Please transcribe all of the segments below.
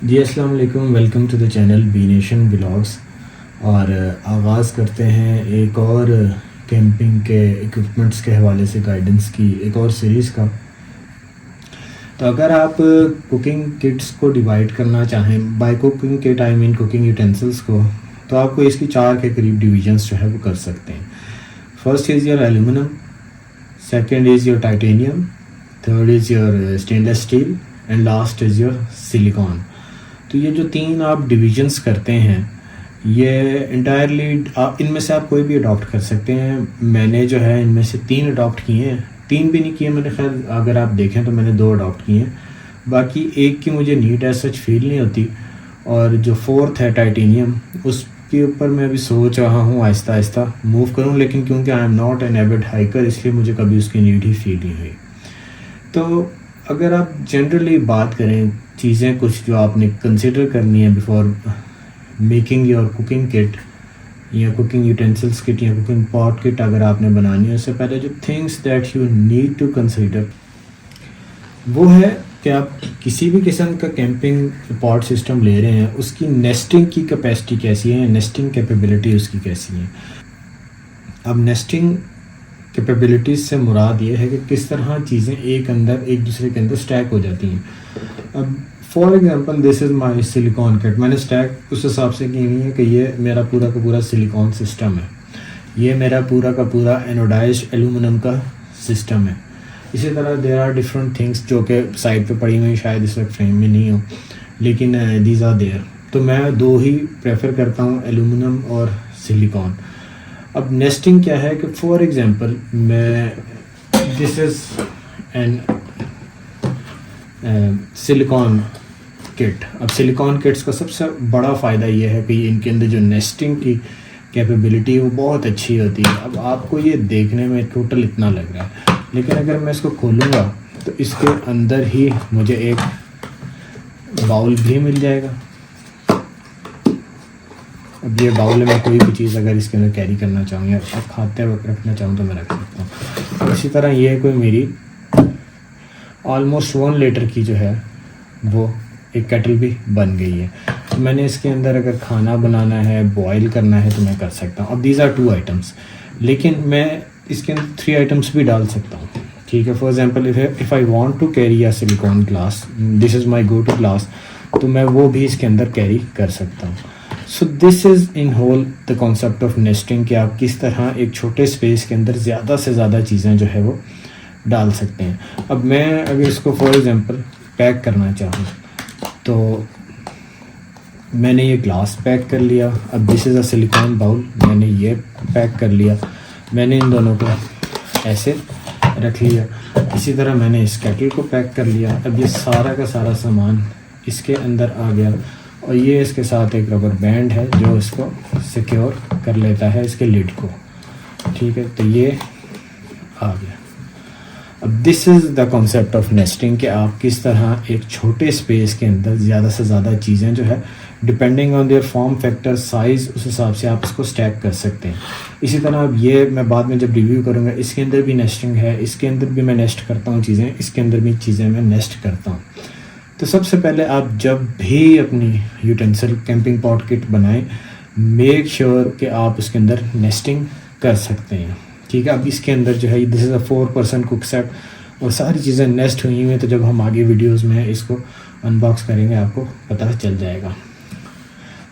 जी अस्सलाम वालेकुम, welcome to the channel B nation vlogs. और आगाज़ करते हैं एक और कैंपिंग के इक्विपमेंट्स के हवाले से गाइडेंस की एक और सीरीज़ का। तो अगर आप कुकिंग किट्स को डिवाइड करना चाहें, by cooking kit I mean cooking utensils को, तो आपको इसकी 4 के करीब डिविजन्स जो है वो कर सकते हैं। First is your aluminium, second is your titanium, third is your stainless steel and last is your silicon. तो ये जो 3 आप डिविजन्स करते हैं, ये इंटायरली इनमें से आप कोई भी अडॉप्ट कर सकते हैं। मैंने जो है इनमें से 3 अडॉप्ट किए हैं, 3 भी नहीं किए मैंने, खैर अगर आप देखें तो मैंने 2 अडॉप्ट किए हैं। बाकी एक की मुझे नीड एज सच फील नहीं होती। और जो फोर्थ है टाइटेनियम, उसके ऊपर मैं अभी सोच रहा हूँ आहिस्ता आहिस्ता मूव करूँ, लेकिन क्योंकि I am not an avid hiker इसलिए मुझे कभी उसकी नीड ही फील नहीं हुई। तो अगर आप जनरली बात करें चीज़ें कुछ जो आपने कंसिडर करनी है before making your cooking kit या कुकिंग यूटेंसिल्स किट या कुकिंग पॉट किट अगर आपने बनानी है, उससे पहले जो things that you need to consider वो है कि आप किसी भी किस्म का कैंपिंग पॉट सिस्टम ले रहे हैं, उसकी नेस्टिंग की कैपेसिटी कैसी है, नेस्टिंग कैपेबिलिटी उसकी कैसी है। अब नेस्टिंग कैपेबिलिटीज़ से मुराद ये है कि किस तरह चीज़ें एक दूसरे के अंदर स्टैक हो जाती हैं। अब for example this is my silicon kit, मैंने स्टैक उस हिसाब से की हुई है कि ये मेरा पूरा का पूरा सिलिकॉन सिस्टम है, ये मेरा पूरा का पूरा एनोडाइज्ड एल्यूमिनियम का सिस्टम है। इसी तरह देयर आर डिफरेंट थिंग्स जो कि साइड पे पड़ी हुई शायद इस वक्त फ्रेम में नहीं हो, लेकिन दीज आर देयर। तो मैं 2 ही प्रेफर करता हूँ, एल्यूमिनियम और सिलिकॉन। अब नेस्टिंग क्या है कि फॉर एग्जांपल मैं this is an silicon kit. अब सिलिकॉन किट्स का सबसे बड़ा फ़ायदा ये है कि इनके अंदर जो नेस्टिंग की कैपेबिलिटी है वो बहुत अच्छी होती है। अब आपको ये देखने में टोटल इतना लग रहा है, लेकिन अगर मैं इसको खोलूँगा तो इसके अंदर ही मुझे एक बाउल भी मिल जाएगा। अब ये बाउल में कोई भी चीज़ अगर इसके अंदर कैरी करना चाहूँ या अब खाते वक्त रखना चाहूँ तो मैं रख सकता हूँ। तो इसी तरह ये कोई मेरी ऑलमोस्ट 1 लीटर की जो है वो एक केटल भी बन गई है। तो मैंने इसके अंदर अगर खाना बनाना है, बॉयल करना है तो मैं कर सकता हूँ। अब दीज आर 2 आइटम्स, लेकिन मैं इसके अंदर 3 आइटम्स भी डाल सकता हूँ। ठीक है, for example if I want to carry a silicone glass, this is my go to glass, तो मैं वो भी इसके अंदर कैरी कर सकता हूँ। So this is in whole the concept of nesting कि आप किस तरह एक छोटे स्पेस के अंदर ज़्यादा से ज़्यादा चीज़ें जो है वो डाल सकते हैं। अब मैं अगर इसको फॉर एग्जांपल पैक करना चाहूँ तो मैंने ये ग्लास पैक कर लिया। अब this is a silicone bowl, मैंने ये पैक कर लिया, मैंने इन दोनों को ऐसे रख लिया। इसी तरह मैंने इस केटल को पैक कर लिया। अब ये सारा का सारा सामान इसके अंदर आ गया और ये इसके साथ एक रबर बैंड है जो इसको सिक्योर कर लेता है इसके लिड को। ठीक है, तो ये आ गया। अब this is the concept of nesting कि आप किस तरह एक छोटे स्पेस के अंदर ज़्यादा से ज़्यादा चीज़ें जो है depending on their form factor size, उस हिसाब से आप इसको स्टैक कर सकते हैं। इसी तरह अब ये मैं बाद में जब रिव्यू करूँगा, इसके अंदर भी नेस्टिंग है, इसके अंदर भी मैं नेस्ट करता हूँ चीज़ें, इसके अंदर भी चीज़ें मैं नेस्ट करता हूँ। तो सबसे पहले आप जब भी अपनी यूटेंसिल कैंपिंग पॉट किट बनाएं, मेक श्योर कि आप उसके अंदर नेस्टिंग कर सकते हैं। ठीक है, अब इसके अंदर जो है this is a 4 cook set और सारी चीज़ें नेस्ट हुई हुई हैं। तो जब हम आगे वीडियोस में इसको अनबॉक्स करेंगे आपको पता चल जाएगा।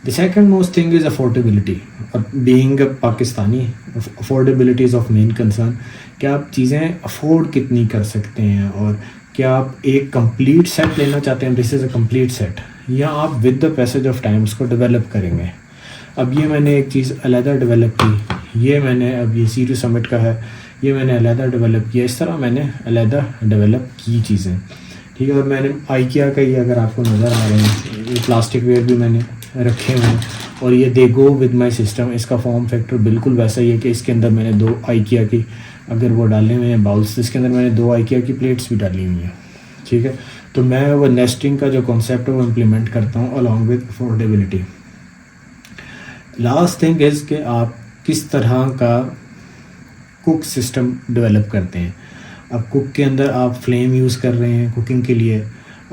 The second most thing is affordability. और being Pakistani, affordability is of main concern कि आप चीज़ें अफोर्ड कितनी कर सकते हैं और क्या आप एक कंप्लीट सेट लेना चाहते हैं, this is a complete set, या आप with the passage of time उसको डेवलप करेंगे। अब ये मैंने एक चीज़ अलहदा डेवलप की, ये मैंने अब ये C2 समिट का है, ये मैंने अलहदा डेवलप किया। इस तरह मैंने अलहदा डेवलप की चीज़ें। ठीक है, और मैंने आइकिया का, ये अगर आपको नज़र आ रहे हैं, ये प्लास्टिक वेयर भी मैंने रखे हुए हैं और ये दे गो विद माई सिस्टम। इसका फॉर्म फैक्टर बिल्कुल वैसा ही है कि इसके अंदर मैंने 2 आइकिया की अगर वो डाले हुए हैं बाउल्स, तो इसके अंदर मैंने 2 आइकिया की प्लेट्स भी डाली हुई हैं। ठीक है, तो मैं वो नेस्टिंग का जो कॉन्सेप्ट है वो इम्प्लीमेंट करता हूँ along with affordability. Last thing is कि आप किस तरह का कुक सिस्टम डेवलप करते हैं। अब कुक के अंदर आप फ्लेम यूज़ कर रहे हैं कुकिंग के लिए,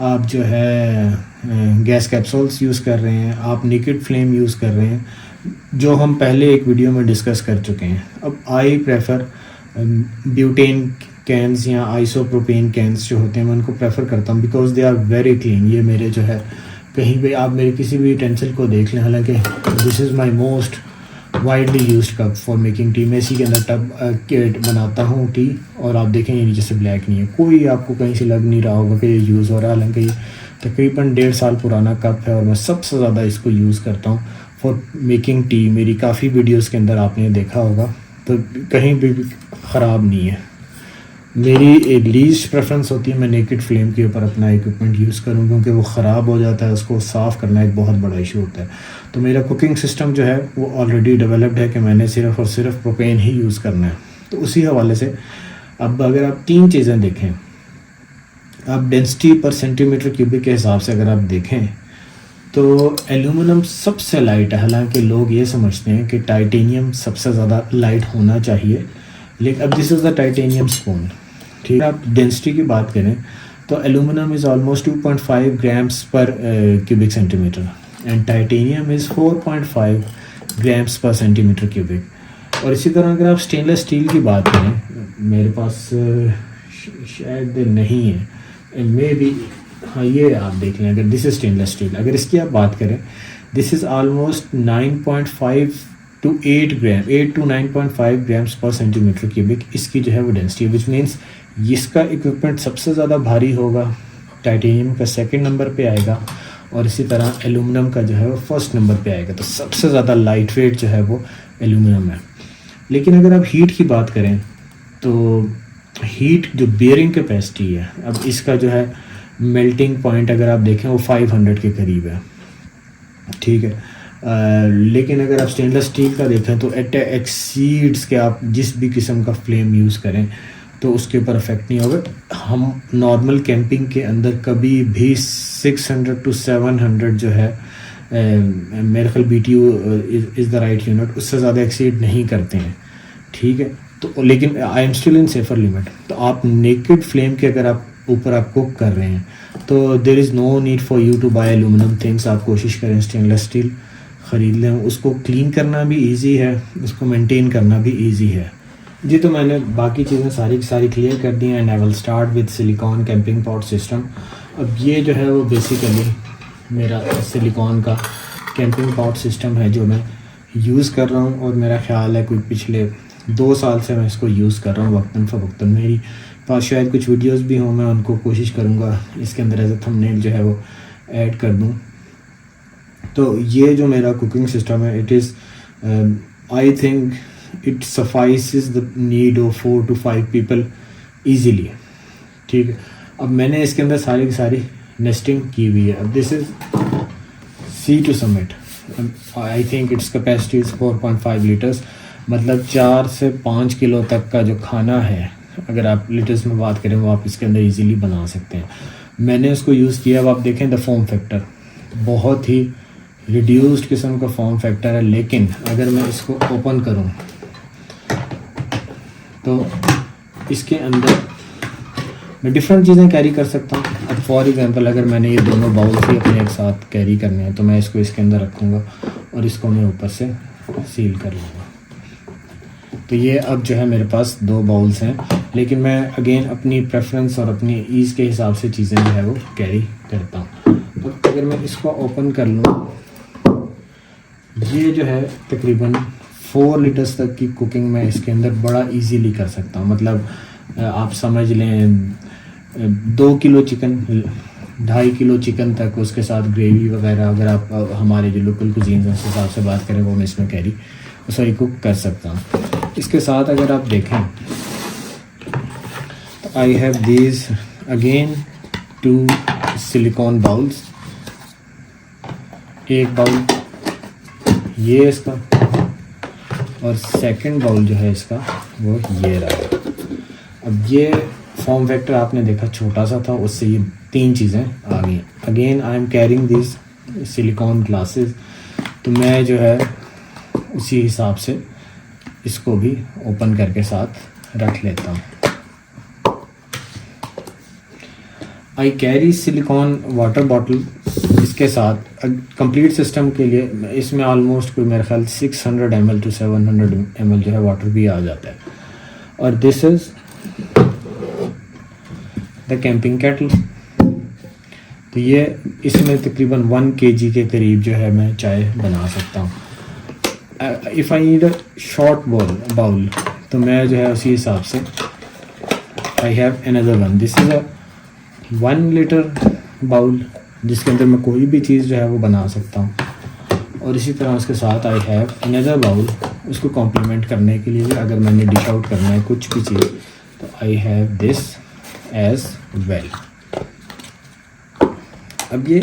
आप जो है गैस कैप्सूल्स यूज़ कर रहे हैं, आप नेकेड फ्लेम यूज़ कर रहे हैं, जो हम पहले एक वीडियो में डिस्कस कर चुके हैं। अब आई प्रेफर ब्यूटेन कैंस या आइसोप्रोपेन कैंस जो होते हैं, मैं उनको प्रेफर करता हूँ because they are very clean. ये मेरे जो है कहीं पे आप मेरे किसी भी यूटेंसिल को देख लें, हालांकि this is my most widely use cup for making tea. मैं इसी के अंदर टब बनाता हूँ टी, और आप देखें ये नीचे से ब्लैक नहीं है, कोई आपको कहीं से लग नहीं रहा होगा कि ये यूज़ हो रहा है। हालांकि ये तकरीबन 1.5 साल पुराना कप है और मैं सबसे ज़्यादा इसको यूज़ करता हूँ फॉर मेकिंग टी। मेरी काफ़ी वीडियोज़ के अंदर आपने देखा होगा, तो कहीं भी ख़राब नहीं है। मेरी एक लीस्ट प्रेफरेंस होती है मैं नेकेड फ्लेम के ऊपर अपना इक्विपमेंट यूज़ करूँ, क्योंकि वो ख़राब हो जाता है, उसको साफ़ करना एक बहुत बड़ा इशू होता है। तो मेरा कुकिंग सिस्टम जो है वो ऑलरेडी डेवलप्ड है कि मैंने सिर्फ़ और सिर्फ प्रोपेन ही यूज़ करना है। तो उसी हवाले से अब अगर आप 3 चीज़ें देखें, आप डेंसिटी पर सेंटीमीटर क्यूबिक के हिसाब से अगर आप देखें तो एल्यूमिनियम सबसे लाइट है। हालांकि लोग ये समझते हैं कि टाइटेनियम सबसे ज़्यादा लाइट होना चाहिए, लेकिन अब this is the titanium spoon, ठीक है। आप डेंसिटी की बात करें तो एल्यूमिनियम इज़ ऑलमोस्ट 2.5 ग्राम्स पर cubic centimetre and titanium is 4.5 grams पर सेंटीमीटर क्यूबिक। और इसी तरह अगर आप स्टेनलेस स्टील की बात करें, मेरे पास शायद नहीं है, मे बी, हाँ ये आप देख लें, अगर दिस इज स्टेनलेस स्टील, अगर इसकी आप बात करें this is almost 9.5 to 8 gram, 8 to 9.5 grams पर सेंटीमीटर क्यूबिक इसकी जो है वो डेंसिटी, विच मीन्स इसका इक्विपमेंट सबसे ज़्यादा भारी होगा, टाइटेनियम का सेकंड नंबर पे आएगा, और इसी तरह एल्यूमिनियम का जो है वो फर्स्ट नंबर पे आएगा। तो सबसे ज़्यादा लाइट वेट जो है वो एल्यूमिनियम है। लेकिन अगर आप हीट की बात करें तो हीट जो बेयरिंग कैपेसिटी है, अब इसका जो है मेल्टिंग पॉइंट अगर आप देखें वो 500 के करीब है, ठीक है। लेकिन अगर आप स्टेनलेस स्टील का देखें तो इट एक्सीड्स के आप जिस भी किस्म का फ्लेम यूज़ करें तो उसके ऊपर अफेक्ट नहीं होगा। हम नॉर्मल कैंपिंग के अंदर कभी भी 600 to 700 जो है मेरे ख्याल BTU is the right unit, उससे ज़्यादा एक्सीड नहीं करते हैं, ठीक है। तो लेकिन I am still in safer limit. तो आप नेकेड फ्लेम के अगर आप ऊपर आप कुक कर रहे हैं तो there is no need for you to buy aluminium things. आप कोशिश करें स्टेनलेस स्टील ख़रीद लें, उसको क्लीन करना भी इजी है, उसको मेंटेन करना भी इजी है जी। तो मैंने बाकी चीज़ें सारी की सारी क्लियर कर दी हैं and I will start with silicon camping pot system. अब ये जो है वो बेसिकली मेरा सिलिकॉन का कैंपिंग पॉट सिस्टम है जो मैं यूज़ कर रहा हूँ, और मेरा ख्याल है कोई पिछले 2 साल से मैं इसको यूज़ कर रहा हूँ वक्तन फ़वक्तन। मेरी पास शायद कुछ वीडियोस भी हों, मैं उनको कोशिश करूँगा इसके अंदर एज ए थंबनेल जो है वो ऐड कर दूँ। तो ये जो मेरा कुकिंग सिस्टम है it is I think it suffices the need of 4 to 5 people easily, ठीक है। अब मैंने इसके अंदर सारी की सारी नेस्टिंग की हुई है। अब this is Sea to Summit, I think its capacity is 4.5 litres, मतलब 4 से 5 किलो तक का जो खाना है, अगर आप लीटर्स में बात करें वो आप इसके अंदर इजीली बना सकते हैं। मैंने उसको यूज़ किया। अब आप देखें द फॉर्म फैक्टर बहुत ही रिड्यूस्ड किस्म का फॉर्म फैक्टर है, लेकिन अगर मैं इसको ओपन करूं तो इसके अंदर मैं डिफरेंट चीज़ें कैरी कर सकता हूं। अब फॉर एग्जांपल अगर मैंने ये दोनों बाउल्स ही अपने एक साथ कैरी करने हैं तो मैं इसको इसके अंदर रखूँगा और इसको मैं ऊपर से सील कर लूँगा। तो ये अब जो है मेरे पास 2 बाउल्स हैं, लेकिन मैं अगेन अपनी प्रेफरेंस और अपनी ईज़ के हिसाब से चीज़ें जो है वो कैरी करता हूँ। तो अगर मैं इसको ओपन कर लूँ, ये जो है तकरीबन 4 लीटर्स तक की कुकिंग मैं इसके अंदर बड़ा इजीली कर सकता हूँ। मतलब आप समझ लें 2 किलो चिकन, 2.5 किलो चिकन तक, उसके साथ ग्रेवी वगैरह अगर आप हमारे जो लोकल कुजीन उस हिसाब से बात करें वो मैं इसमें कुक कर सकता हूँ। इसके साथ अगर आप देखें तो I have these again 2 silicon bowls. एक बाउल ये इसका, और सेकंड बाउल जो है इसका वो ये रहा। अब ये फॉर्म फैक्टर आपने देखा छोटा सा था, उससे ये 3 चीज़ें आ गई। Again I am carrying this silicon glasses, तो मैं जो है उसी हिसाब से इसको भी ओपन करके साथ रख लेता हूँ। I carry silicon water bottle इसके साथ कंप्लीट सिस्टम के लिए इसमें ऑलमोस्ट कोई मेरे ख्याल 600 ml to 700 ml जो है वाटर भी आ जाता है। और this is the camping kettle. तो ये इसमें तकरीबन 1 kg के करीब जो है मैं चाय बना सकता हूँ। If I need a short bowl तो मैं जो है उसी हिसाब से I have another one. This is a 1 litre bowl जिसके अंदर मैं कोई भी चीज़ जो है वो बना सकता हूँ। और इसी तरह उसके साथ आई हैव अनदर बाउल, उसको कॉम्प्लीमेंट करने के लिए अगर मैंने डिश आउट करना है कुछ भी चीज़ तो I have this as well. अब ये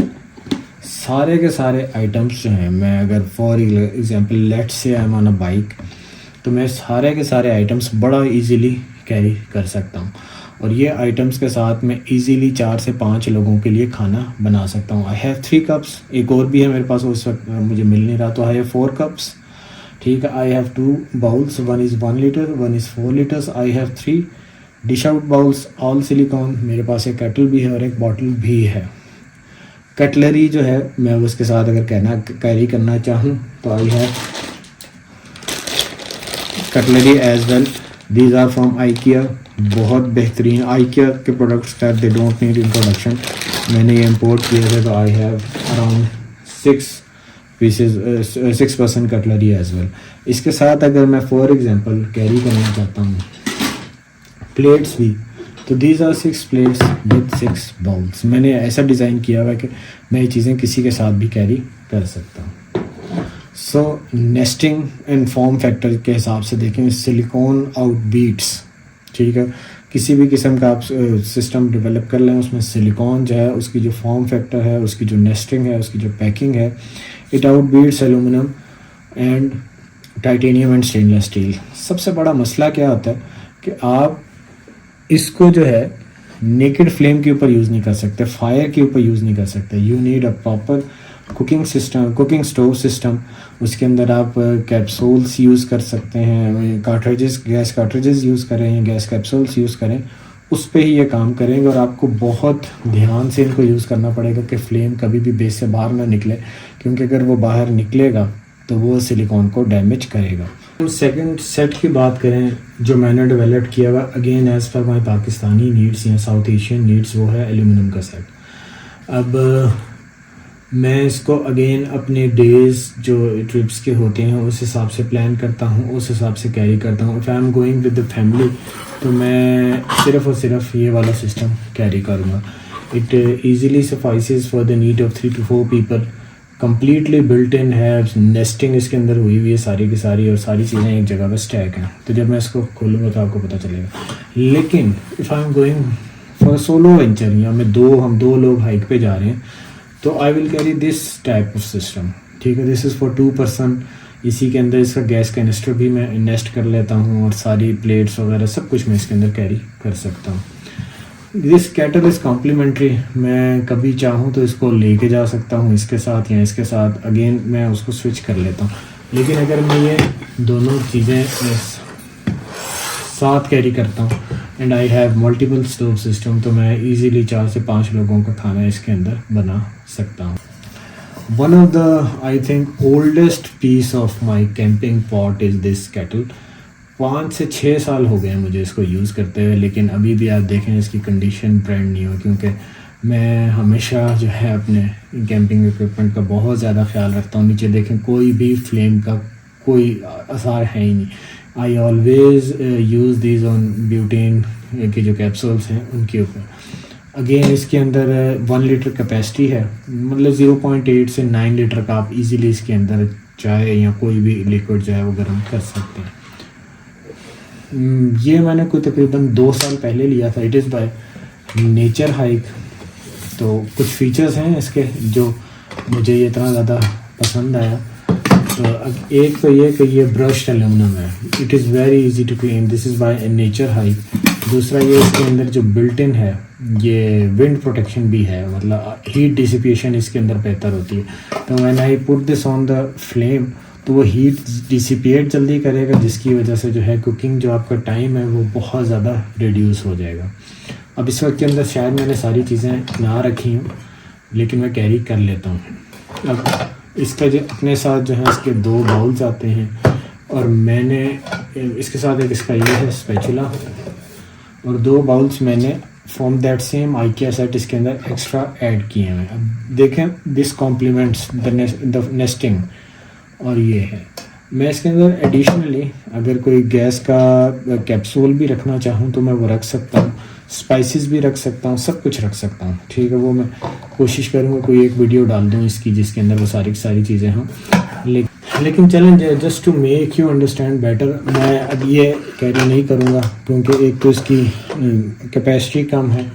सारे के सारे आइटम्स जो हैं, मैं अगर for example let's say I am on a bike तो मैं सारे के सारे आइटम्स बड़ा इजीली कैरी कर सकता हूँ। और ये आइटम्स के साथ मैं इजीली 4 से 5 लोगों के लिए खाना बना सकता हूँ। आई हैव 3 कप्स, एक और भी है मेरे पास, उस वक्त मुझे मिल नहीं रहा, तो आई हैव 4 कप्स। ठीक है, I have 2 bowls, 1 is 1 litre, 1 is 4 litres. I have 3 dish out bowls all silicon. मेरे पास एक केटल भी है और एक बॉटल भी है। कटलरी जो है मैं उसके साथ अगर कैरी करना चाहूँ तो I have cutlery as well. These are from IKEA, बहुत बेहतरीन IKEA के products that they don't need introduction. मैंने ये इंपोर्ट किए थे तो I have around 6 person cutlery as well. इसके साथ अगर मैं फॉर एग्जांपल कैरी करना चाहता हूँ प्लेट्स भी, तो these are 6 plates with 6 bowls. मैंने ऐसा डिज़ाइन किया हुआ है कि मैं ये चीज़ें किसी के साथ भी कैरी कर सकता हूँ। सो नेस्टिंग एंड फॉर्म फैक्टर के हिसाब से देखें, सिलिकॉन आउटबीट्स, ठीक है, किसी भी किस्म का आप सिस्टम डेवलप कर लें उसमें सिलिकॉन जो है उसकी जो फॉर्म फैक्टर है, उसकी जो नेस्टिंग है, उसकी जो पैकिंग है, it outbeats aluminium and titanium and stainless steel. सबसे बड़ा मसला क्या होता है कि आप इसको जो है नेकेड फ्लेम के ऊपर यूज़ नहीं कर सकते, फायर के ऊपर यूज़ नहीं कर सकते। You need a proper cooking system, cooking stove system. उसके अंदर आप कैप्सूल्स यूज़ कर सकते हैं, कार्ट्रिजेस, गैस कार्ट्रिजेस यूज़ करें या गैस कैप्सूल्स यूज़ करें, उस पे ही ये काम करेंगे। और आपको बहुत ध्यान से इनको यूज़ करना पड़ेगा कि फ्लेम कभी भी बेस से बाहर ना निकले, क्योंकि अगर वो बाहर निकलेगा तो वो सिलिकॉन को डैमेज करेगा। सेकंड सेट की बात करें जो मैंने डेवलप किया हुआ अगेन एज़ पर माई पाकिस्तानी नीड्स या साउथ एशियन नीड्स, वो है एल्यूमिनियम का सेट। अब मैं इसको अगेन अपने डेज़ जो ट्रिप्स के होते हैं उस हिसाब से प्लान करता हूँ, उस हिसाब से कैरी करता हूँ। If I am going with the family तो मैं सिर्फ़ और सिर्फ ये वाला सिस्टम कैरी करूँगा। It easily suffices for the need of 3 to 4 people. Completely built in है, नेस्टिंग इसके अंदर हुई हुई है सारी की सारी, और सारी चीज़ें एक जगह पर स्टैक हैं। तो जब मैं इसको खोलूँगा तो आपको पता चलेगा। लेकिन if I am going for solo venture या हम दो लोग हाइक पे जा रहे हैं तो I will carry this type of system. ठीक है, दिस इज़ फॉर 2 पर्सन। इसी के अंदर इसका गैस कैनिस्टर भी मैं नेस्ट कर लेता हूँ और सारी प्लेट्स वगैरह सब कुछ मैं इसके अंदर कैरी कर सकता हूँ। This kettle is complimentary. मैं कभी चाहूँ तो इसको लेके जा सकता हूँ इसके साथ या इसके साथ, अगेन मैं उसको स्विच कर लेता हूँ। लेकिन अगर मैं ये दोनों चीज़ें साथ कैरी करता हूँ and I have multiple stove system तो मैं इजीली 4 से 5 लोगों का खाना इसके अंदर बना सकता हूँ। One of the I think oldest piece of my camping pot is this kettle. 5 से 6 साल हो गए मुझे इसको यूज़ करते हुए, लेकिन अभी भी आप देखें इसकी कंडीशन ब्रांड नहीं हो, क्योंकि मैं हमेशा जो है अपने कैंपिंग इक्विपमेंट का बहुत ज़्यादा ख्याल रखता हूँ। नीचे देखें कोई भी फ्लेम का कोई असर है ही नहीं। I always use these on butane के जो कैप्सूल्स हैं उनके ऊपर। अगेन इसके अंदर 1 लीटर कैपेसिटी है, मतलब 0.8 से 9 लीटर का आप इजीली इसके अंदर चाय या कोई भी लिक्विड जो है वो गर्म कर सकते हैं। ये मैंने कोई तकरीबन 2 साल पहले लिया था। It is by nature hike. तो कुछ फीचर्स हैं इसके जो मुझे ये इतना ज़्यादा पसंद आया। तो एक तो ये कि ये ब्रश्ड एल्यूमिनियम है, it is very easy to clean, this is by nature hike. दूसरा ये इसके अंदर जो बिल्ट इन है ये विंड प्रोटेक्शन भी है, मतलब हीट डिसिपेशन इसके अंदर बेहतर होती है। तो when I put this on the flame तो वो हीट डिसिपेट जल्दी करेगा, जिसकी वजह से जो है कुकिंग जो आपका टाइम है वो बहुत ज़्यादा रिड्यूस हो जाएगा। अब इस वक्त के अंदर शायद मैंने सारी चीज़ें ना रखी हूँ, लेकिन मैं कैरी कर लेता हूँ। अब इसका जो अपने साथ जो है इसके 2 बाउल्स आते हैं और मैंने इसके साथ एक इसका ये है स्पैचुला और 2 बाउल्स मैंने from that same IKEA set इसके अंदर एक्स्ट्रा ऐड किए हैं। अब देखें, दिस कॉम्प्लीमेंट्स द नेस्टिंग। और ये है, मैं इसके अंदर एडिशनली अगर कोई गैस का कैप्सूल भी रखना चाहूँ तो मैं वो रख सकता हूँ, स्पाइसेस भी रख सकता हूँ, सब कुछ रख सकता हूँ। ठीक है, वो मैं कोशिश करूँगा कोई एक वीडियो डाल दूँ इसकी जिसके अंदर वो सारी चीज़ें हों। लेकिन चलें, just to make you understand better, मैं अब ये कैरी नहीं करूँगा क्योंकि एक तो इसकी कैपेसिटी कम है,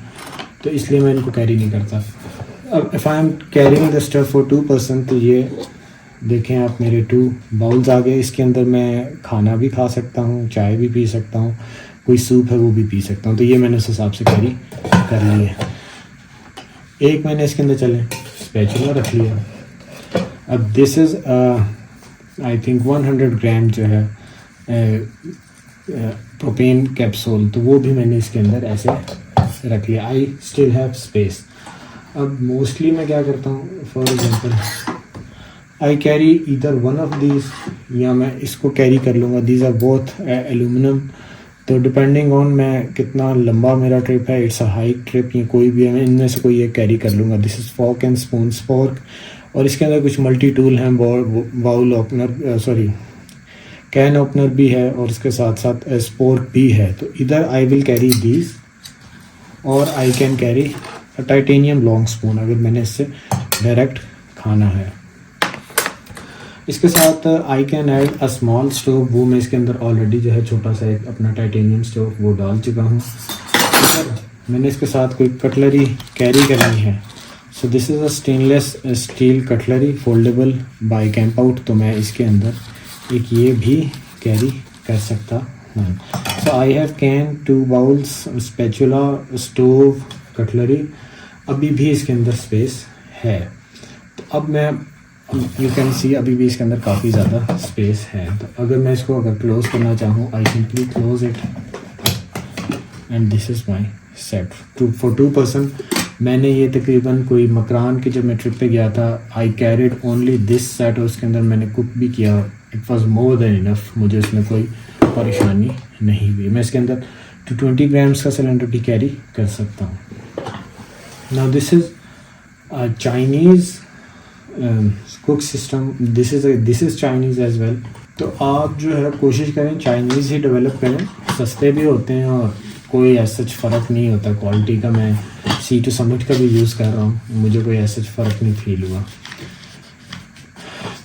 तो इसलिए मैं इनको कैरी नहीं करता। अब if I am carrying the stuff for 2 person, तो ये देखें आप, मेरे 2 बाउल्स आ गए। इसके अंदर मैं खाना भी खा सकता हूँ, चाय भी पी सकता हूँ, कोई सूप है वो भी पी सकता हूँ। तो ये मैंने उस हिसाब से कैरी कर लिया। एक मैंने इसके अंदर चले स्पैचुला रख लिया। अब दिस इज़ आई थिंक 100 ग्राम जो है प्रोपेन कैप्सूल, तो वो भी मैंने इसके अंदर ऐसे रख लिया। I still have space. अब मोस्टली मैं क्या करता हूँ, for example I carry either one of these, या मैं इसको कैरी कर लूँगा। दीज आर बोथ एल्यूमिनियम, तो डिपेंडिंग ऑन मैं कितना लंबा मेरा ट्रिप है, इट्स अ हाइक ट्रिप, या कोई भी है, मैं इनमें से कोई एक कैरी कर लूँगा। This is fork and spoon fork, और इसके अंदर कुछ मल्टी टूल हैं, bowl opener, sorry can opener भी है, और इसके साथ साथ स्पोर्क भी है। तो इधर आई विल कैरी दीज, और I can carry a titanium long spoon अगर मैंने इससे डायरेक्ट खाना है। इसके साथ I can add a small stove, वो मैं इसके अंदर ऑलरेडी जो है छोटा सा एक अपना टाइटेनियम स्टोव वो डाल चुका हूँ। मैंने इसके साथ कोई कटलरी कैरी करनी है, so this is a stainless steel cutlery foldable by camp out, तो मैं इसके अंदर एक ये भी कैरी कर सकता हूँ। So I have can 2 bowls, spatula, stove, cutlery, अभी भी इसके अंदर स्पेस है। तो अब मैं यू कैन सी अभी भी इसके अंदर काफ़ी ज़्यादा स्पेस है। तो अगर मैं इसको अगर क्लोज़ करना चाहूँ, I simply close it and this is my set for 2 person. मैंने ये तकरीबन कोई मकरान की जब मैं ट्रिप पे गया था, आई कैरिड ओनली दिस सेट, और उसके अंदर मैंने कुक भी किया। It was more than enough, मुझे उसमें कोई परेशानी नहीं हुई। मैं इसके अंदर 220 ग्राम्स का सिलेंडर भी कैरी कर सकता हूँ। Now this is Chinese cook system, this is Chinese as well. तो आप जो है कोशिश करें चाइनीज़ ही डेवलप करें, सस्ते भी होते हैं और कोई ऐसा फ़र्क नहीं होता क्वालिटी का। मैं C2 समिट का भी यूज़ कर रहा हूँ, मुझे कोई ऐसा फ़र्क नहीं फील हुआ।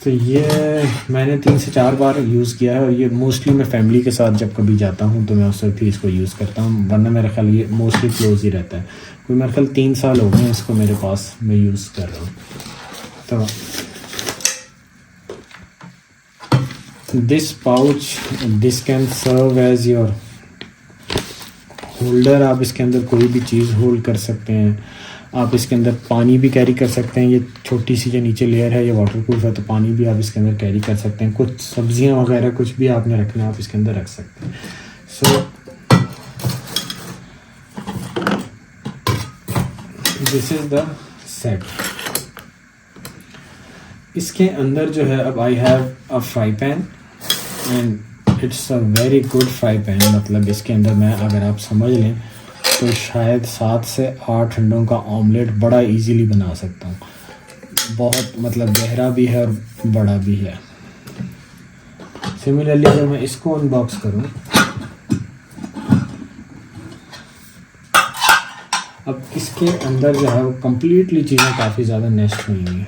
तो ये मैंने 3 से 4 बार यूज़ किया है, और ये मोस्टली मैं फैमिली के साथ जब कभी जाता हूँ तो मैं उस वक्त ही इसको यूज़ करता हूँ, वरना मेरा ख्याल ये मोस्टली क्लोज ही रहता है। कोई मेरे ख्याल 3 साल हो गए इसको मेरे पास, मैं यूज़ कर रहा हूँ। तो this pouch, this can serve as your holder. आप इसके अंदर कोई भी चीज़ होल्ड कर सकते हैं। आप इसके अंदर पानी भी कैरी कर सकते हैं। ये छोटी सी जो नीचे लेयर है ये वाटर प्रूफ है, तो पानी भी आप इसके अंदर कैरी कर सकते हैं। कुछ सब्जियां वगैरह कुछ भी आपने रखना है आप इसके अंदर रख सकते हैं। सो दिस इज़ द सेट। इसके अंदर जो है अब आई have a fry pan and it's a very good fry pan. मतलब इसके अंदर मैं अगर आप समझ लें तो शायद 7 से 8 अंडों का ऑमलेट बड़ा इजीली बना सकता हूँ। बहुत मतलब गहरा भी है और बड़ा भी है। सिमिलरली अगर मैं इसको अनबॉक्स करूँ, अब इसके अंदर जो है वो कम्प्लीटली चीज़ें काफ़ी ज़्यादा नेस्ट हुई हैं।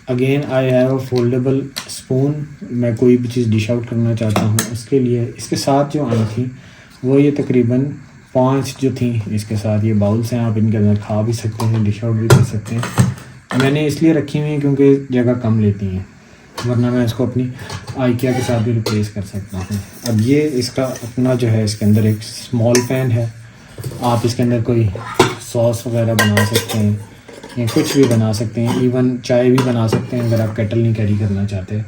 Again I have a foldable spoon. मैं कोई भी चीज़ डिश आउट करना चाहता हूँ उसके लिए। इसके साथ जो आई थी वो ये तकरीबन 5 जो थी इसके साथ ये बाउल्स हैं। आप इनके अंदर खा भी सकते हैं, डिश आउट भी कर सकते हैं। मैंने इसलिए रखी हुई है क्योंकि जगह कम लेती हैं, वरना मैं इसको अपनी IKEA के साथ भी रिप्लेस कर सकता हूँ। अब ये इसका अपना जो है इसके अंदर एक स्मॉल पैन है। आप इसके अंदर कोई सॉस वगैरह बना सकते हैं या कुछ भी बना सकते हैं, इवन चाय भी बना सकते हैं अगर आप केटल नहीं कैरी करना चाहते।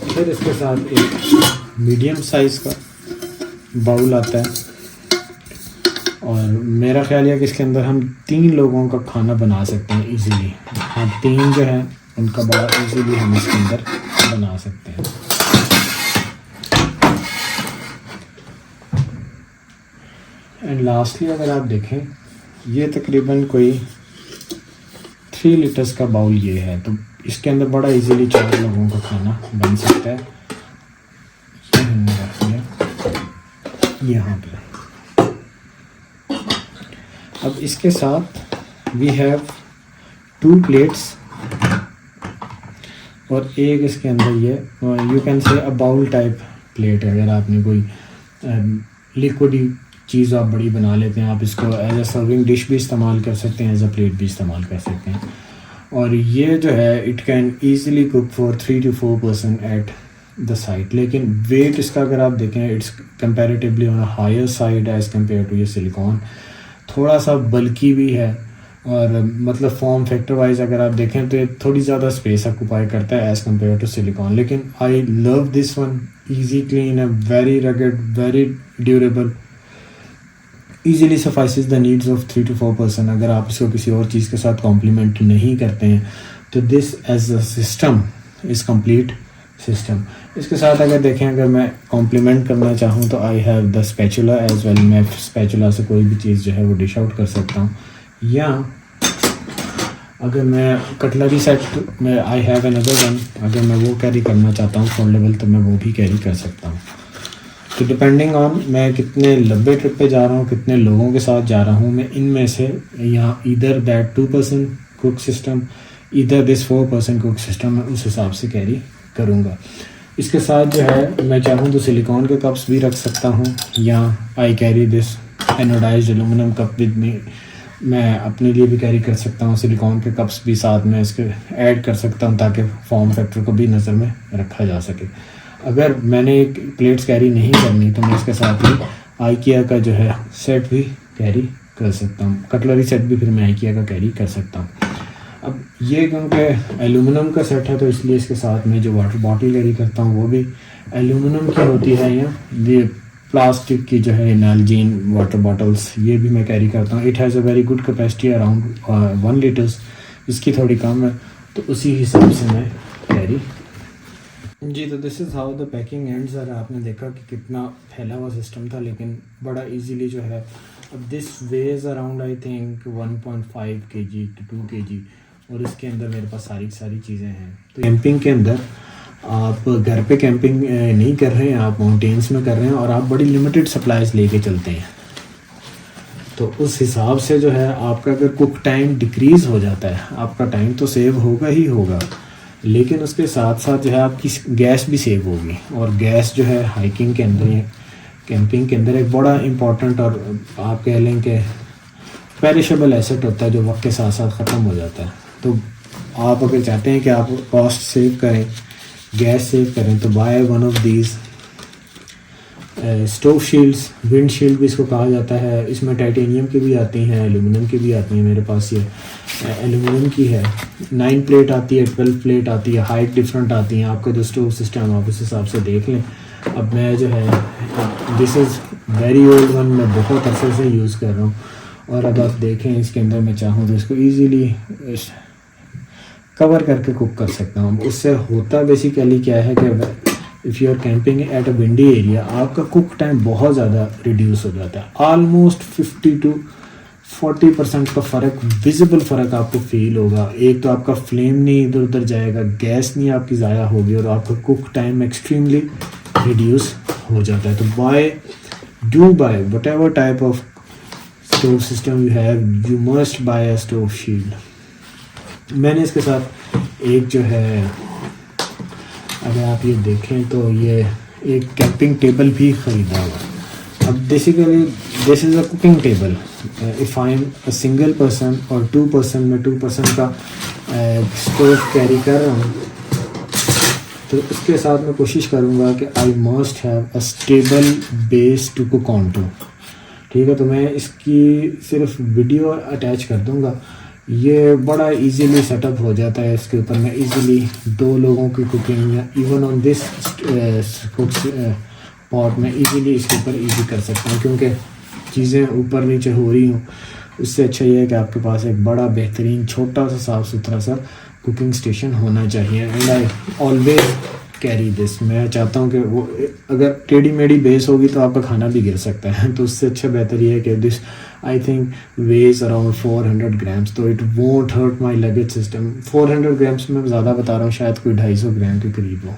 फिर इसके साथ एक मीडियम साइज़ का बाउल आता है और मेरा ख्याल है कि इसके अंदर हम 3 लोगों का खाना बना सकते हैं इजीली। हाँ, 3 जो है उनका बड़ा इजीली हम इसके अंदर बना सकते हैं। एंड लास्टली अगर आप देखें, ये तकरीबन कोई 3 लीटर्स का बाउल ये है, तो इसके अंदर बड़ा इजीली 4 लोगों का खाना बन सकता है। ये हमने रख दिया यहाँ पे। अब इसके साथ वी हैव 2 प्लेट्स और एक इसके अंदर ये you can say a bowl type plate है। अगर आपने कोई लिक्विड चीज़ आप बड़ी बना लेते हैं, आप इसको एज अ सर्विंग डिश भी इस्तेमाल कर सकते हैं, एज अ प्लेट भी इस्तेमाल कर सकते हैं। और ये जो है it can easily cook for 3 to 4 person at the side. लेकिन वेट इसका अगर आप देखें, it's comparatively on a higher side as compare to ये सिलिकॉन। थोड़ा सा बल्कि भी है और मतलब फॉर्म फैक्टर वाइज अगर आप देखें तो ये थोड़ी ज़्यादा स्पेस ऑक्यूपाई करता है एज़ कम्पेयर टू सिलिकॉन। लेकिन I love this one, easy clean है, very rugged, very durable, easily suffices the needs of 3 to 4 person. अगर आप इसको किसी और चीज़ के साथ कॉम्प्लीमेंट नहीं करते हैं तो this as a system is complete system. इसके साथ अगर देखें, अगर मैं कॉम्प्लीमेंट करना चाहूँ तो I have the spatula as well. मैं स्पैचुला से कोई भी चीज़ जो है वो डिश आउट कर सकता हूँ। या अगर मैं कटलरी सेट में आई हैव अनदर वन, अगर मैं वो कैरी करना चाहता हूँ फोल्डेबल तो मैं वो भी कैरी कर सकता हूँ। तो डिपेंडिंग ऑन मैं कितने लंबे ट्रिप पे जा रहा हूँ, कितने लोगों के साथ जा रहा हूँ, मैं इनमें से यहाँ इधर दैट 2 पर्सन कुक सिस्टम, इधर दिस 4 पर्सन कुक सिस्टम, मैं उस हिसाब से कैरी करूँगा। इसके साथ जो है मैं चाहूँ तो सिलिकॉन के कप्स भी रख सकता हूँ, या I carry this anodised aluminium cup with me. मैं अपने लिए भी कैरी कर सकता हूँ, सिलिकॉन के कप्स भी साथ में इसके ऐड कर सकता हूँ ताकि फॉर्म फैक्टर को भी नज़र में रखा जा सके। अगर मैंने एक प्लेट्स कैरी नहीं करनी तो मैं इसके साथ ही आइकिया का जो है सेट भी कैरी कर सकता हूँ, कटलरी सेट भी फिर मैं आइकिया का कैरी कर सकता हूँ। अब ये क्योंकि एलुमिनियम का सेट है तो इसलिए इसके साथ में जो वाटर बॉटल कैरी करता हूँ वो भी एलुमिनियम की होती है, या ये प्लास्टिक की जो है नालजीन वाटर बॉटल्स, ये भी मैं कैरी करता हूँ। It has a very good capacity around 1 litres, इसकी थोड़ी कम है तो उसी हिसाब से मैं कैरी जी। तो this is how the packing ends are. आपने देखा कि कितना फैला हुआ सिस्टम था, लेकिन बड़ा इजीली जो है। अब this weighs around I think 1.5 kg to 2 kg, और इसके अंदर मेरे पास सारी चीज़ें हैं। तो कैंपिंग के अंदर आप घर पे कैंपिंग नहीं कर रहे हैं, आप माउंटेन्स में कर रहे हैं और आप बड़ी लिमिटेड सप्लाईज लेके चलते हैं, तो उस हिसाब से जो है आपका अगर कुक टाइम डिक्रीज़ हो जाता है, आपका टाइम तो सेव होगा ही होगा, लेकिन उसके साथ साथ जो है आपकी गैस भी सेव होगी। और गैस जो है हाइकिंग के अंदर, कैंपिंग के अंदर एक बड़ा इम्पॉर्टेंट और आप कह लें कि पेरिशेबल एसेट होता है जो वक्त के साथ साथ ख़त्म हो जाता है। तो आप अगर चाहते हैं कि आप कॉस्ट सेव करें, गैस सेव करें, तो by one of these stove shields, wind shield भी इसको कहा जाता है। इसमें टाइटेनियम की भी आती हैं, एल्यूमिनियम की भी आती हैं। मेरे पास ये एल्यूमिनियम की है, 9 प्लेट आती है, 12 प्लेट आती है, हाइट डिफरेंट आती हैं। आपका जो स्टोव सिस्टम आप उस हिसाब से देख लें। अब मैं जो है this is very old one, मैं बहुत अरसे से यूज़ कर रहा हूँ, और अब आप देखें इसके अंदर मैं चाहूँ तो इसको ईजीली कवर करके कुक कर सकता हूँ। उससे होता बेसिकली क्या है कि if you are camping at a windy area, आपका कुक टाइम बहुत ज़्यादा रिड्यूस हो जाता है। ऑलमोस्ट 50 to 40% का फ़र्क, विजिबल फ़र्क आपको फील होगा। एक तो आपका फ्लेम नहीं इधर उधर जाएगा, गैस नहीं आपकी ज़ाया होगी, और आपका कुक टाइम एक्सट्रीमली रिड्यूस हो जाता है। तो by whatever type of stove system you have, you must buy a stove shield. मैंने इसके साथ एक जो है, अगर आप ये देखें तो ये एक कैंपिंग टेबल भी ख़रीदा हुआ। अब basically this is a cooking table. If I am a single person और 2 पर्सन, मैं 2 पर्सन का स्टोव कैरी कर रहा हूँ, तो इसके साथ मैं कोशिश करूँगा कि I must have a stable base to cook on to. ठीक है, तो मैं इसकी सिर्फ वीडियो अटैच कर दूँगा। ये बड़ा इजीली सेटअप हो जाता है। इसके ऊपर मैं इजीली 2 लोगों की कुकिंग, या even on this cook pot में इजीली इसके ऊपर इजी कर सकता हूँ, क्योंकि चीज़ें ऊपर नीचे हो रही हों, उससे अच्छा ये है कि आपके पास एक बड़ा बेहतरीन छोटा सा साफ़ सुथरा सा कुकिंग स्टेशन होना चाहिए। And I always carry this. मैं चाहता हूँ कि वो अगर टेढ़ी मेढ़ी बेस होगी तो आपका खाना भी गिर सकता है, तो उससे अच्छा बेहतर ये है कि this I think weighs around 400 grams, तो it won't hurt my luggage system. 400 grams में ज़्यादा बता रहा हूँ, शायद कोई 250 ग्राम के करीब हो।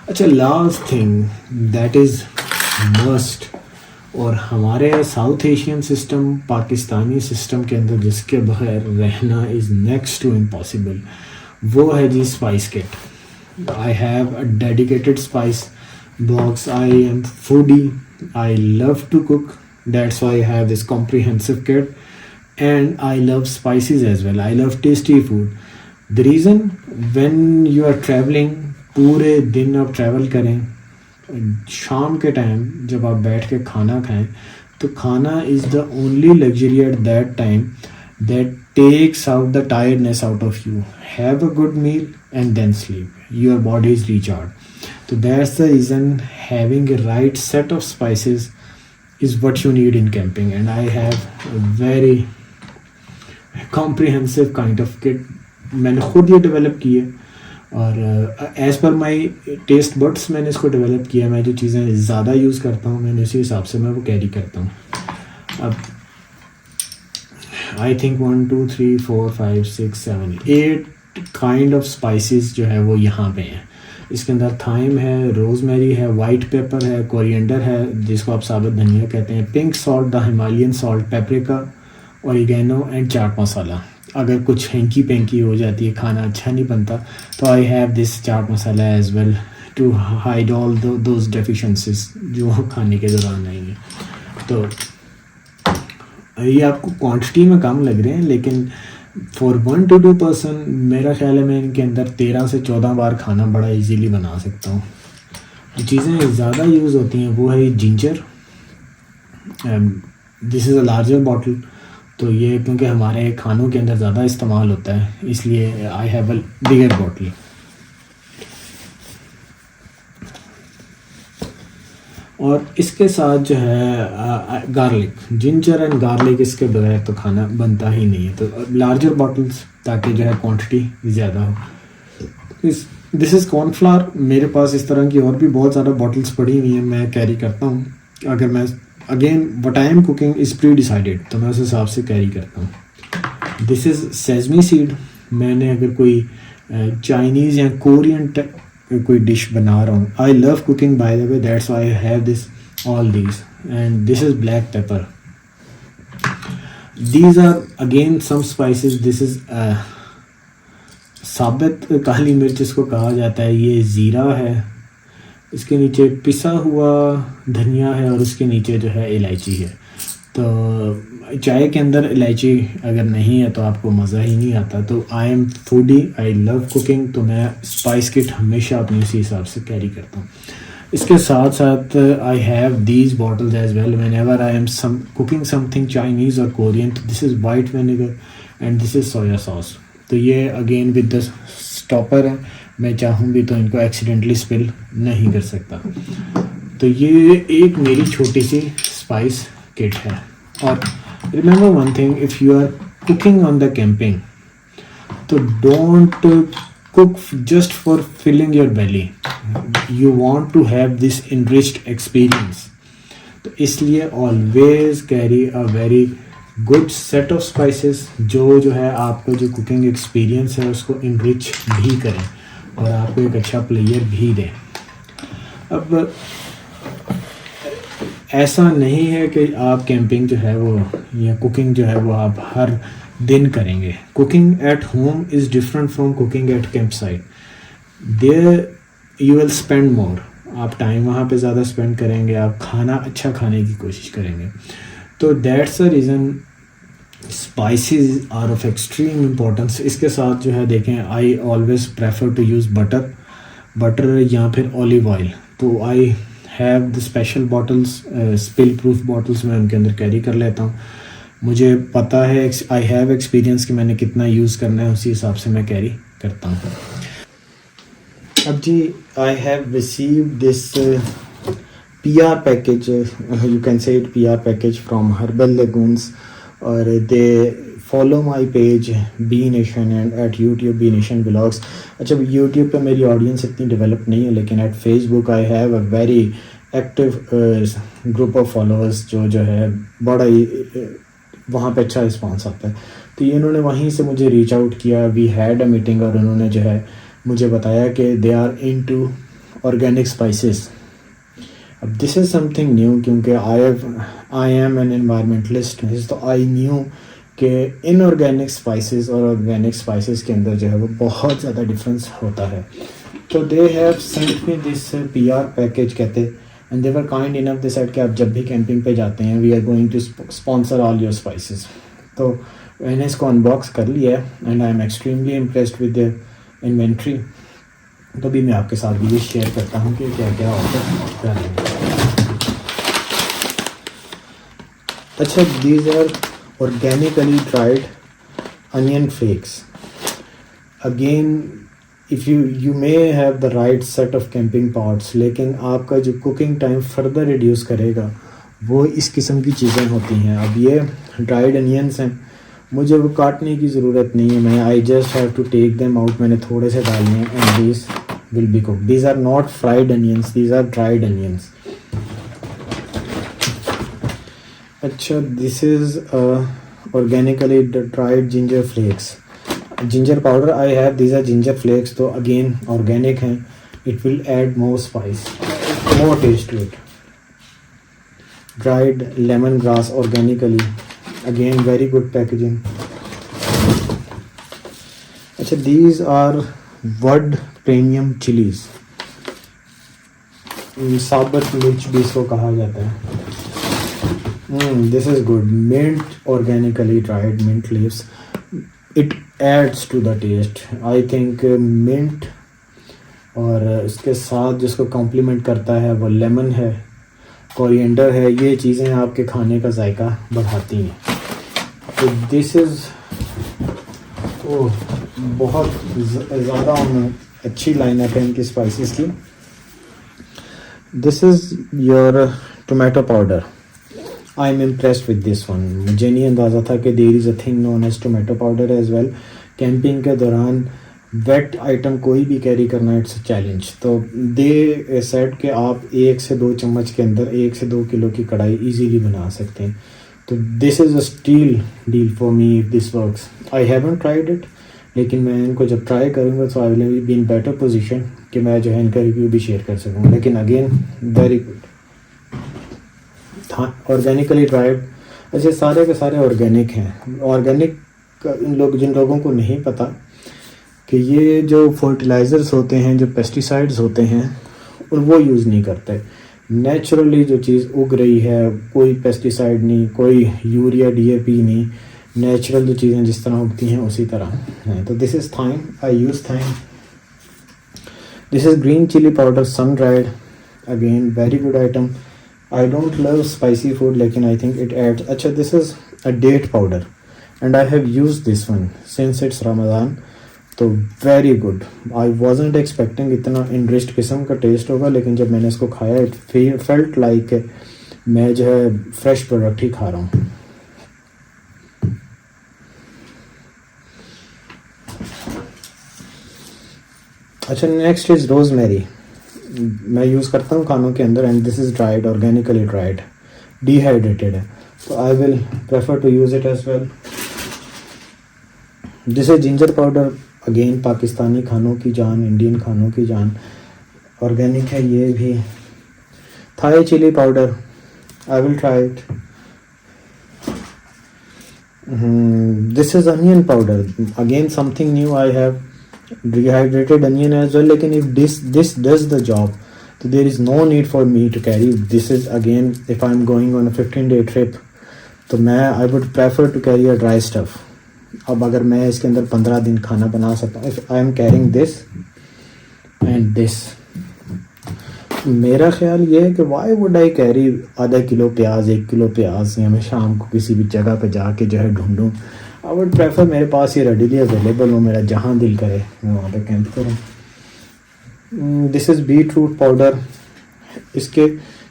अच्छा, last thing that is must, और हमारे south Asian system, Pakistani system के अंदर जिसके बगैर रहना इज़ नेक्स्ट टू इम्पॉसिबल, वो है जी spice kit. I have a dedicated spice box. I am foodie, I love to cook, that's why I have this comprehensive kit, and I love spices as well, I love tasty food. The reason, when you are travelling, पूरे दिन आप travel करें, शाम के time जब आप बैठ के खाना खाएं, तो खाना is the only luxury at that time that takes out the tiredness out of you. Have a good meal and then sleep, your body is recharge. तो that's the reason having a right set of spices is what you need in camping, and I have a very comprehensive kind of kit. मैंने खुद ये develop की है, और as per माई taste buds मैंने इसको develop किया। मैं जो चीज़ें ज़्यादा यूज़ करता हूँ, मैंने उसी हिसाब से मैं वो कैरी करता हूँ। अब I think 1 2 3 4 5 6 7 8 kind of spices जो है वो यहाँ पे हैं। इसके अंदर थाइम है, रोज़मेरी है, वाइट पेपर है, कोरिएंडर है जिसको आप साबुत धनिया कहते हैं, pink salt, the Himalayan salt, paprika, oregano and chaat masala. अगर कुछ हैंकी पेंकी हो जाती है, खाना अच्छा नहीं बनता, तो I have this chaat masala as well to hide all those deficiencies जो खाने के दौरान आएंगे। तो ये आपको क्वांटिटी में कम लग रहे हैं, लेकिन फॉर 1 to 2 पर्सन मेरा ख्याल है मैं इनके अंदर 13 से 14 बार खाना बड़ा इजीली बना सकता हूँ। जो चीज़ें ज़्यादा यूज़ होती हैं वो है ginger. This is a larger bottle, तो ये क्योंकि हमारे खानों के अंदर ज़्यादा इस्तेमाल होता है, इसलिए आई हैव अ बिगर बॉटल। और इसके साथ जो है गार्लिक, जिंजर एंड गार्लिक, इसके बगैर तो खाना बनता ही नहीं है। तो लार्जर बॉटल्स, ताकि जो है क्वांटिटी ज़्यादा हो। This is cornflour. मेरे पास इस तरह की और भी बहुत ज़्यादा बॉटल्स पड़ी हुई हैं, मैं कैरी करता हूँ। अगर मैं again what I am cooking is pre decided, तो मैं उस हिसाब से कैरी करता हूँ। This is sesame seed. मैंने अगर कोई चाइनीज़ या कोरियन कोई डिश बना रहा हूँ, I love cooking by the way, that's why I have this all these, and this is black pepper. These are again some spices. This is साबित काली मिर्च इसको कहा जाता है, ये ज़ीरा है, इसके नीचे पिसा हुआ धनिया है, और उसके नीचे जो है इलायची है। तो चाय के अंदर इलायची अगर नहीं है तो आपको मज़ा ही नहीं आता। तो आई am foodie, I love cooking, तो मैं स्पाइस किट हमेशा अपनी उसी हिसाब से कैरी करता हूँ। इसके साथ साथ I have these bottles as well whenever I am cooking something Chinese और कोरियन। तो this is white vinegar and this is soya sauce. तो ये अगेन विद द स्टॉपर है, मैं चाहूँ भी तो इनको एक्सीडेंटली स्पिल नहीं कर सकता। तो ये एक मेरी छोटी सी स्पाइस किट है। और remember one thing, if you are cooking on the camping, तो don't cook just for filling your belly, you want to have this enriched experience. तो इसलिए always carry a very good set of spices जो है आपका जो cooking experience है उसको enrich भी करें और आपको एक अच्छा प्लेयर भी दें। अब ऐसा नहीं है कि आप कैंपिंग जो है वो या कुकिंग जो है वो आप हर दिन करेंगे। Cooking at home is different from cooking at camp site. There you will spend more, आप टाइम वहाँ पे ज़्यादा स्पेंड करेंगे, आप खाना अच्छा खाने की कोशिश करेंगे। तो that's the reason spices are of extreme importance. इसके साथ जो है देखें, I always prefer to use butter या फिर ऑलिव ऑयल। तो I have the special bottles, spill proof bottles मैं उनके अंदर कैरी कर लेता हूँ। मुझे पता है, आई हैव एक्सपीरियंस कि मैंने कितना यूज़ करना है, उसी हिसाब से मैं कैरी करता हूँ। अब जी, I have received this PR package, you can say it PR package from Herbal Lagoons, or they follow my page B Nation and at YouTube B Nation Vlogs. अच्छा YouTube पे मेरी ऑडियंस इतनी develop नहीं है, लेकिन at Facebook I have a very active group of followers जो है बड़ा ही वहाँ पे अच्छा रिस्पॉन्स आता है। तो ये इन्होंने वहीं से मुझे रीच आउट किया, वी हैड अ मीटिंग, और उन्होंने जो है मुझे बताया कि they are into organic spices. अब दिस इज़ समथिंग न्यू, क्योंकि आई एम एन एनवायरमेंटलिस्ट, तो आई न्यू कि इनऑर्गेनिक स्पाइसेस और ऑर्गेनिक स्पाइसेस के अंदर जो है वो बहुत ज़्यादा डिफरेंस होता है। तो they have sent me this PR package कहते, and they were kind enough, they said कि आप जब भी कैंपिंग पे जाते हैं we are going to sponsor all your spices. तो मैंने इसको अनबॉक्स कर लिया है and I am extremely impressed with the inventory. तो भी मैं आपके साथ भी ये शेयर करता हूँ कि क्या क्या ऑर्डर कर रहे हैं। अच्छा, these are organically dried onion flakes. Again if you may have the right set of camping pots, लेकिन आपका जो कुकिंग टाइम फर्दर रिड्यूस करेगा वो इस किस्म की चीज़ें होती हैं। अब ये ड्राइड अनियंस हैं, मुझे वो काटने की ज़रूरत नहीं है, मैं I just have to take them out, मैंने थोड़े से डालने हैं and this will be cook. These are not fried onions, these are dried onions. अच्छा, this is organically dried ginger flakes, ginger powder I have, these are ginger flakes. तो again organic हैं, it will add more spice, more taste to it. Dried lemon grass organically, again very good packaging. अच्छा, these are वड premium chillies, साबुत मिर्च भी इसको कहा जाता है। This is good, mint organically dried mint leaves, it adds to the taste. I think mint और इसके साथ जिसको कॉम्प्लीमेंट करता है वो लेमन है, कोरिएंडर है, ये चीज़ें आपके खाने का जायका बढ़ाती हैं। तो दिस इज़ बहुत ज़्यादा अच्छी लाइनअप है इनकी स्पाइसेस की। This is your tomato powder, I am impressed with this one. मुझे नहीं अंदाज़ा था कि there is a thing known as tomato powder as well. Camping के दौरान वेट आइटम कोई भी कैरी करना इट्स अ चैलेंज। तो दे सेड कि आप 1 से 2 चम्मच के अंदर 1 से 2 किलो की कढ़ाई इजीली बना सकते हैं। तो this is a steal deal for me if this works. I haven't tried it, लेकिन मैं इनको जब ट्राई करूँगा तो I will be in better position कि मैं जो है इनका रिव्यू भी शेयर कर सकूँ। लेकिन again very good, organically dried. ऐसे सारे के सारे ऑर्गेनिक हैं। ऑर्गेनिक जिन लोगों को नहीं पता कि ये जो फर्टिलाइज़र्स होते हैं, जो पेस्टिसाइड्स होते हैं, और वो यूज़ नहीं करते। नेचुरली जो चीज़ उग रही है, कोई पेस्टिसाइड नहीं, कोई यूरिया DAP नहीं, नेचुरल जो चीज़ें जिस तरह उगती हैं उसी तरह हैं। तो this is thyme, I use thyme. This is green chilli powder sun dried, again very good item. I don't love spicy food, लेकिन आई थिंक इट एड्स। अच्छा, this is a date powder and I have used this one since it's Ramzan. तो very good, I wasn't expecting इतना enriched किस्म का test होगा, लेकिन जब मैंने इसको खाया इट फेल्ट लाइक मैं जो है फ्रेश प्रोडक्ट ही खा रहा हूँ। अच्छा, नेक्स्ट इज़ रोज़मेरी, मैं यूज़ करता हूँ खानों के अंदर, and this is dried, organically dried, dehydrated है, तो I will prefer to use it as well. This is ginger powder, again Pakistani खानों की जान, इंडियन खानों की जान, ऑर्गेनिक है ये भी। Thai chilli powder, I will try it. This is onion powder, again something new, I have dehydrated onion as well, लेकिन if this does the job, so there is no need for me to carry this is again if I'm going on a 15-day trip, तो मैं I would prefer to carry a dry stuff। अब अगर मैं इसके अंदर 15 दिन खाना बना सकता हूँ, if I am carrying this and this, मेरा ख्याल ये है कि why would I carry आधा किलो प्याज, 1 किलो प्याज, या मैं शाम को किसी भी जगह पे जाके जो है ढूंढूँ। आई वुड प्रेफर मेरे पास ये रेडीली अवेलेबल हो, मेरा जहाँ दिल करे मैं वहाँ पे कैंप करूँ। This is beetroot powder, इसके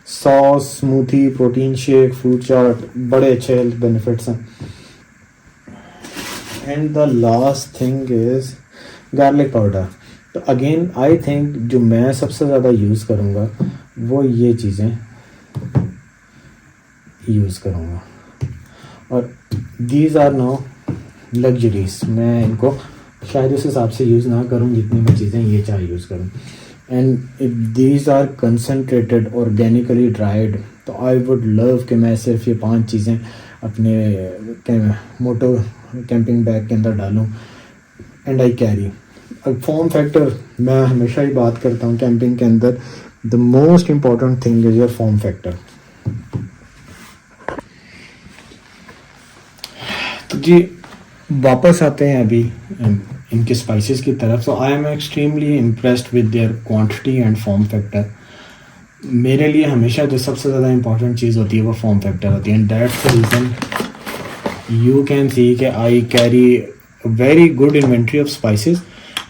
sauce, smoothie, protein shake, fruit chaat, बड़े अच्छे हेल्थ बेनिफिट्स हैं। And the last thing is garlic powder. तो अगेन आई थिंक जो मैं सबसे ज़्यादा यूज़ करूँगा वो ये चीज़ें यूज़ करूँगा, और दीज आर नो लग्जरीज। मैं इनको शायद उस हिसाब से यूज़ ना करूँ जितनी मैं चीज़ें ये चाहे यूज़ करूँ। And these are concentrated organically dried. तो आई वुड लव कि मैं सिर्फ ये 5 चीज़ें अपने मोटो कैंपिंग बैग के अंदर डालूँ and I carry. Form factor मैं हमेशा ही बात करता हूँ कैंपिंग के अंदर, the most important thing is your form factor. तो जी वापस आते हैं अभी इनके स्पाइसेस की तरफ। So I am extremely impressed with their quantity and form factor. मेरे लिए हमेशा जो सबसे ज़्यादा इंपॉर्टेंट चीज़ होती है वो फॉर्म फैक्टर होती है, and that's the reason you can see कि I carry very good inventory of spices,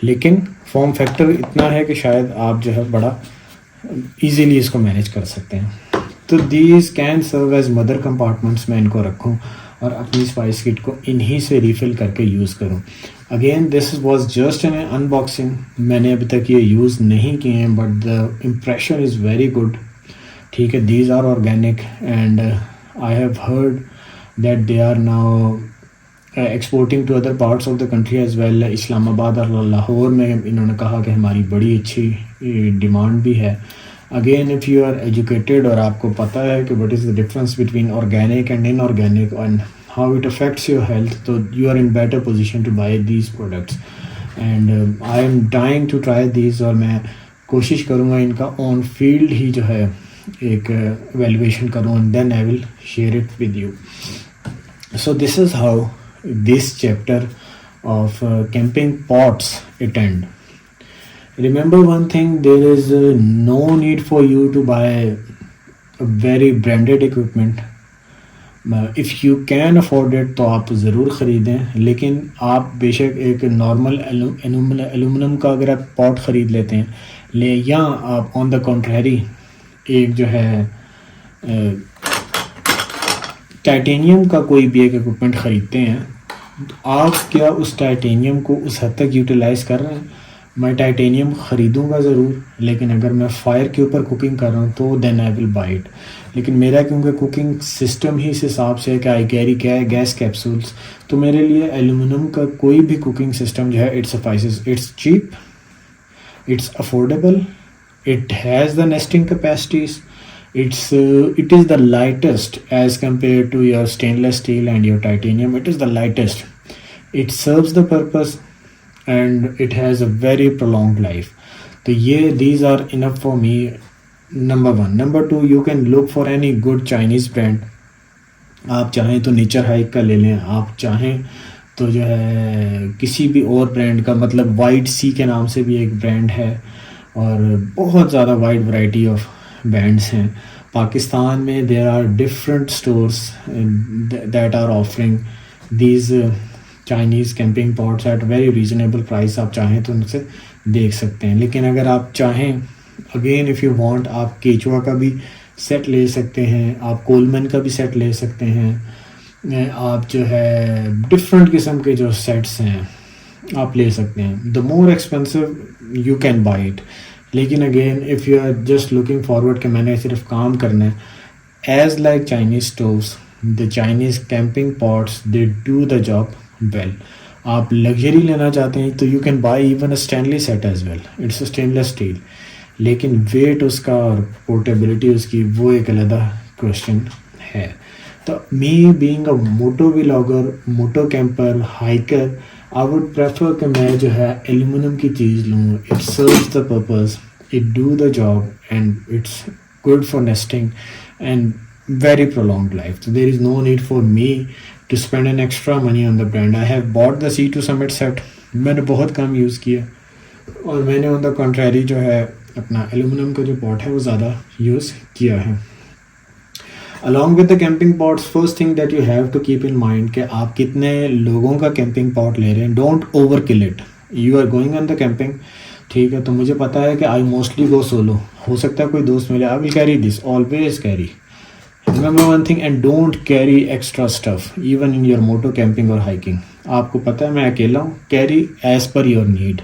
लेकिन फॉर्म फैक्टर इतना है कि शायद आप जो है बड़ा इजीली इसको मैनेज कर सकते हैं। तो these can serve as mother compartments. मैं इनको रखूँ और अपनी स्पाइस किट को इन्हीं से रिफ़िल करके यूज़ करूँ। Again this was just an unboxing, मैंने अभी तक ये यूज़ नहीं किए हैं, but the impression is very good. ठीक है, these are organic and I have heard that they are now exporting to other parts of the country as well. Islamabad और लाहौर में इन्होंने कहा कि हमारी बड़ी अच्छी डिमांड भी है। Again if you are educated और आपको पता है कि what is the difference between organic and inorganic and how it affects your health, तो you are in better position to buy these products. And I am dying to try these, और मैं कोशिश करूँगा इनका ऑन फील्ड ही जो है एक evaluation करूँ, and then I will share it with you. So this is how this chapter of camping pots it end. Remember one thing, there is no need for you to buy a very branded equipment. If you can afford it तो आप ज़रूर ख़रीदें, लेकिन आप बेशक एक normal aluminium का अगर आप पॉट ख़रीद लेते हैं या आप ऑन द कॉन्ट्रेरी एक जो है टाइटेनियम का कोई भी एक इक्विपमेंट ख़रीदते हैं, आप क्या उस टाइटेनियम को उस हद तक यूटिलाइज़ कर रहे हैं? मैं टाइटेनियम ख़रीदूंगा ज़रूर, लेकिन अगर मैं फ़ायर के ऊपर कुकिंग कर रहा हूँ तो then I will buy it. लेकिन मेरा क्योंकि कुकिंग सिस्टम ही इस हिसाब से है कि आई कैरी गैस कैप्सूल्स, तो मेरे लिए एल्यूमिनियम का कोई भी कुकिंग सिस्टम जो है it suffices. It's cheap, it's affordable, it has the nesting capacities, it is the lightest as compared to your stainless steel and your titanium. It is the lightest, it serves the purpose, and it has a very prolonged life. So yeah, these are enough for me, number one. Number two, you can look for any good Chinese brand. आप चाहें तो nature hike का ले लें, आप चाहें तो जो है किसी भी और ब्रांड का, मतलब वाइड सी के नाम से भी एक ब्रांड है, और बहुत ज़्यादा वाइड वैरायटी ऑफ ब्रांड्स हैं पाकिस्तान में। There are different stores that are offering these Chinese camping pots at very reasonable price. आप चाहें तो उनसे देख सकते हैं। लेकिन अगर आप चाहें, अगेन इफ़ यू वांट, आप केचुआ का भी सेट ले सकते हैं, आप कोलमैन का भी सेट ले सकते हैं, आप जो है डिफरेंट किस्म के जो सेट्स हैं आप ले सकते हैं। The more expensive you can buy it. लेकिन again if you are just looking forward कि मैंने सिर्फ काम करना है, as like Chinese stoves, the Chinese camping pots, they do the job well. आप लग्जरी लेना चाहते हैं तो you can buy even a Stanley set as well, it's a stainless steel, लेकिन वेट उसका और पोर्टेबिलिटी उसकी वो एक अलग क्वेश्चन है। तो me being a moto vlogger, moto camper, hiker, I would prefer कि मैं जो है एल्यूमिनियम की चीज़ लूँ। It serves the purpose, it do the job, and it's good for nesting and very prolonged life. So there is no need for me to spend an extra money on the brand. I have bought the C2 Summit set, मैंने बहुत कम use किया, और मैंने on the contrary जो है अपना aluminium का जो पॉट है वो ज़्यादा यूज़ किया है। Along with the camping pots, first thing that you have to keep in mind कि आप कितने लोगों का camping pot ले रहे हैं. Don't overkill it. You are going on the camping, ठीक है, तो मुझे पता है कि आई मोस्टली गो सोलो, हो सकता है कोई दोस्त मिले, I will carry this, always carry, remember one thing, and don't carry extra stuff even in your moto camping और हाइकिंग। आपको पता है मैं अकेला हूँ, carry as per your need,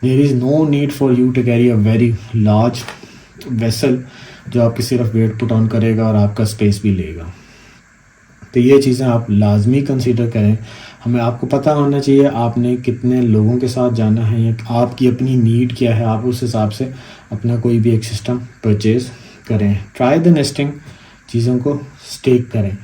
there is no need for you to carry a very large vessel जो आपकी सिर्फ वेट पुट ऑन करेगा और आपका स्पेस भी लेगा। तो ये चीज़ें आप लाजमी कंसीडर करें। हमें आपको पता होना चाहिए आपने कितने लोगों के साथ जाना है, या आपकी अपनी नीड क्या है, आप उस हिसाब से अपना कोई भी एक सिस्टम परचेज़ करें। ट्राई द नेस्टिंग, चीज़ों को स्टेक करें।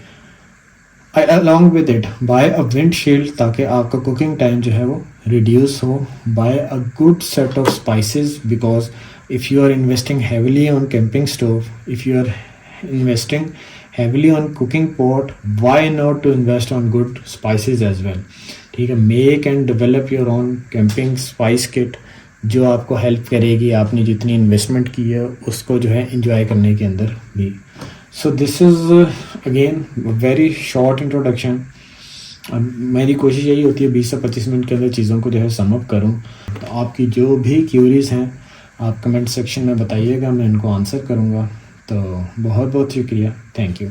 Along with it buy a wind shield, ताकि आपका कुकिंग टाइम जो है वो रिड्यूस हो। Buy a good set of spices, because if you are investing heavily on camping stove, if you are investing heavily on cooking pot, why not to invest on good spices as well, ठीक है। Make and develop your own camping spice kit, जो आपको help करेगी आपने जितनी investment की है उसको जो है इंजॉय करने के अंदर भी। सो this is again very short introduction. मेरी कोशिश यही होती है 20 से 25 मिनट के अंदर चीज़ों को जो है समअप करूँ। तो आपकी जो भी क्यूरीज हैं आप कमेंट सेक्शन में बताइएगा, मैं इनको आंसर करूँगा। तो बहुत बहुत शुक्रिया, थैंक यू।